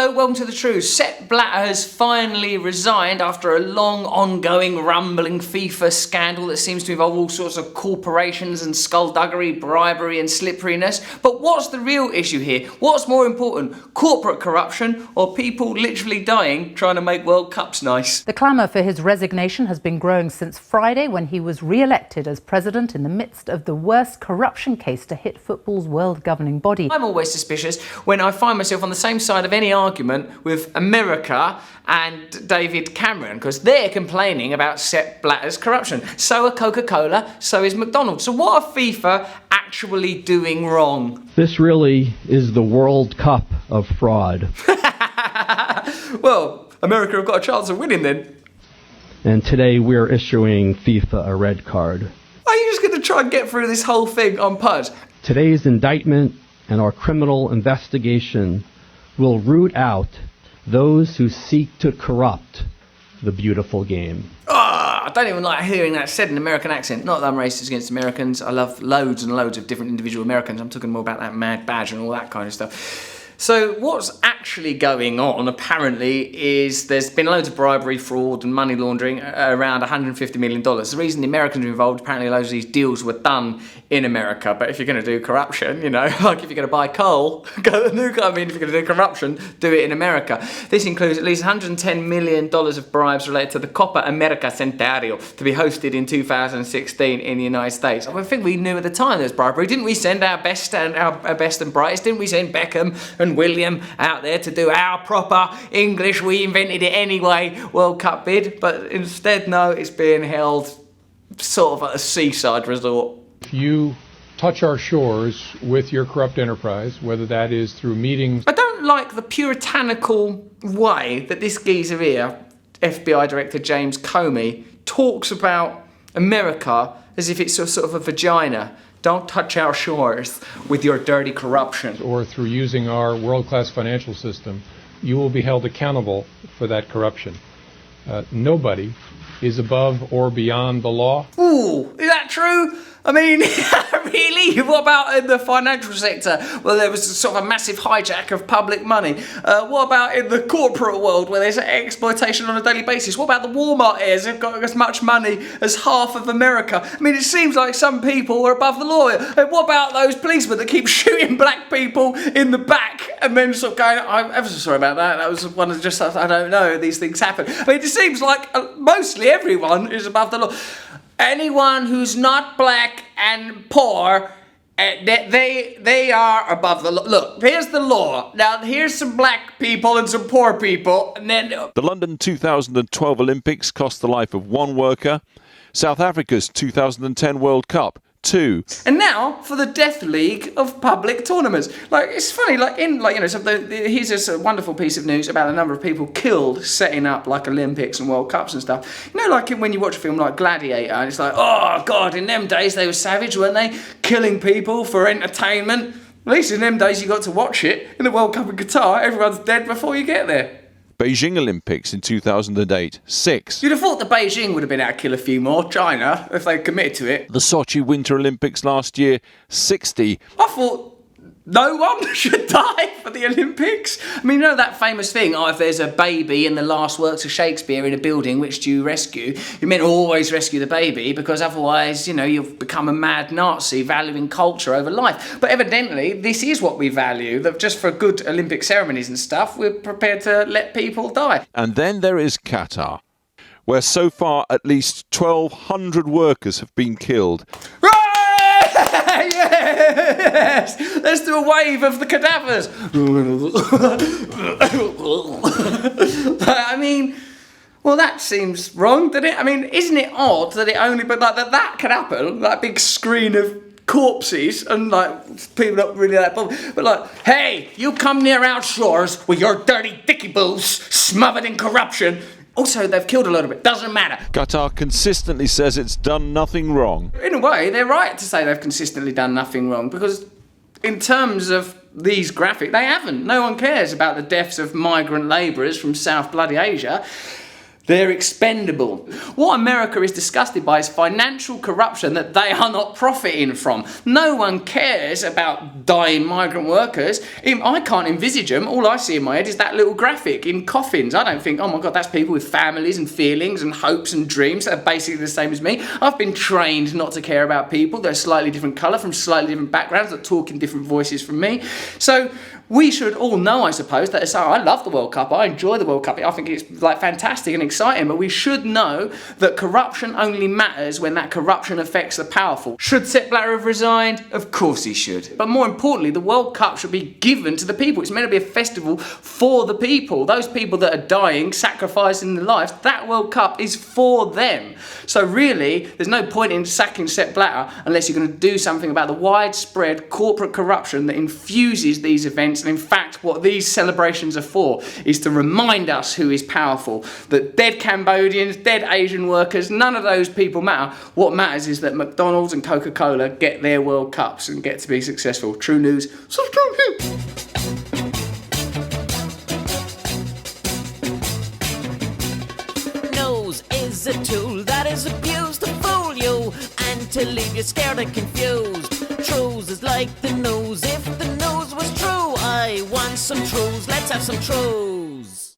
Hello, welcome to the Trews. Sepp Blatter has finally resigned after a long, ongoing, rumbling Fifa scandal that seems to involve all sorts of corporations and skullduggery, bribery and slipperiness. But what's the real issue here? What's more important, corporate corruption or people literally dying trying to make World Cups nice? The clamour for his resignation has been growing since Friday when he was re-elected as president in the midst of the worst corruption case to hit football's world governing body. I'm always suspicious when I find myself on the same side of any argument with America and David Cameron, because they're complaining about Sepp Blatter's corruption. So are Coca-Cola, so is McDonald's. So what are FIFA actually doing wrong? This really is the World Cup of fraud. Well, America have got a chance of winning then. And today we're issuing FIFA a red card. Are you just going to try and get through this whole thing on pud? Today's indictment and our criminal investigation will root out those who seek to corrupt the beautiful game. I don't even like hearing that said in an American accent. Not that I'm racist against Americans. I love loads and loads of different individual Americans. I'm talking more about that mad badge and all that kind of stuff. So what's actually going on, apparently, is there's been loads of bribery, fraud and money laundering, around $150 million. The reason the Americans are involved, apparently loads of these deals were done in America. But if you're going to do corruption, you know, like if you're going to buy coal, if you're going to do corruption, do it in America. This includes at least $110 million of bribes related to the Copa America Centenario to be hosted in 2016 in the United States. I think we knew at the time there was bribery. Didn't we send our best and brightest? Didn't we send Beckham and William out there to do our proper English, we invented it anyway, World Cup bid? But instead, no, it's being held sort of at a seaside resort. If you touch our shores with your corrupt enterprise, whether that is through meetings... I don't like the puritanical way that this geezer here, FBI Director James Comey, talks about America as if it's sort of a vagina. Don't touch our shores with your dirty corruption. Or through using our world-class financial system, you will be held accountable for that corruption. Nobody is above or beyond the law. Ooh, is that true? I mean, really? What about in the financial sector, where there was sort of a massive hijack of public money? What about in the corporate world, where there's exploitation on a daily basis? What about the Walmart heirs who've got as much money as half of America? I mean, it seems like some people are above the law. And what about those policemen that keep shooting black people in the back and then sort of going, I'm ever so sorry about that. That was one of just, I don't know, these things happen. I mean, it seems like mostly everyone is above the law. Anyone who's not black and poor, they are above the law. Look, here's the law. Now, here's some black people and some poor people, and then... The London 2012 Olympics cost the life of one worker. South Africa's 2010 World Cup, 2. And now for the death league of public tournaments. Like, it's funny, here's a wonderful piece of news about the number of people killed setting up like Olympics and World Cups and stuff. You know, like when you watch a film like Gladiator and it's like, oh God, in them days they were savage, weren't they? Killing people for entertainment. At least in them days you got to watch it. In the World Cup in Qatar, everyone's dead before you get there. Beijing Olympics in 2008, 6. You'd have thought the Beijing would have been able to kill a few more, China, if they committed to it. The Sochi Winter Olympics last year, 60. I thought no one should die for the Olympics. I mean, you know that famous thing, if there's a baby in the last works of Shakespeare in a building, which do you rescue? You're meant to always rescue the baby, because otherwise, you know, you've become a mad Nazi valuing culture over life. But evidently, this is what we value, that just for good Olympic ceremonies and stuff, we're prepared to let people die. And then there is Qatar, where so far at least 1,200 workers have been killed. Yes! Let's do a wave of the cadavers. I mean, well, that seems wrong, doesn't it? I mean, isn't it odd that it only, but like that can happen, that big screen of corpses and like people not really that bothered, but like, hey, you come near our shores with your dirty dicky boos smothered in corruption. Also, they've killed a lot of it. Doesn't matter. Qatar consistently says it's done nothing wrong. In a way, they're right to say they've consistently done nothing wrong, because in terms of these graphics, they haven't. No one cares about the deaths of migrant labourers from South Bloody Asia. They're expendable. What America is disgusted by is financial corruption that they are not profiting from. No one cares about dying migrant workers. I can't envisage them. All I see in my head is that little graphic in coffins. I don't think, oh my God, that's people with families and feelings and hopes and dreams that are basically the same as me. I've been trained not to care about people that are slightly different colour, from slightly different backgrounds, that talk in different voices from me. So we should all know, I suppose, that I love the World Cup. I enjoy the World Cup. I think it's like fantastic and exciting, but we should know that corruption only matters when that corruption affects the powerful. Should Sepp Blatter have resigned? Of course he should. But more importantly, the World Cup should be given to the people. It's meant to be a festival for the people. Those people that are dying, sacrificing their lives, that World Cup is for them. So really, there's no point in sacking Sepp Blatter unless you're going to do something about the widespread corporate corruption that infuses these events. And in fact, what these celebrations are for is to remind us who is powerful. That dead Cambodians, dead Asian workers, none of those people matter. What matters is that McDonald's and Coca-Cola get their World Cups and get to be successful. True news. Subscribe here. Nose is a tool that is abused to fool you and to leave you scared and confused. Trews is like the nose. If the nose was true, I want some Trews. Let's have some Trews.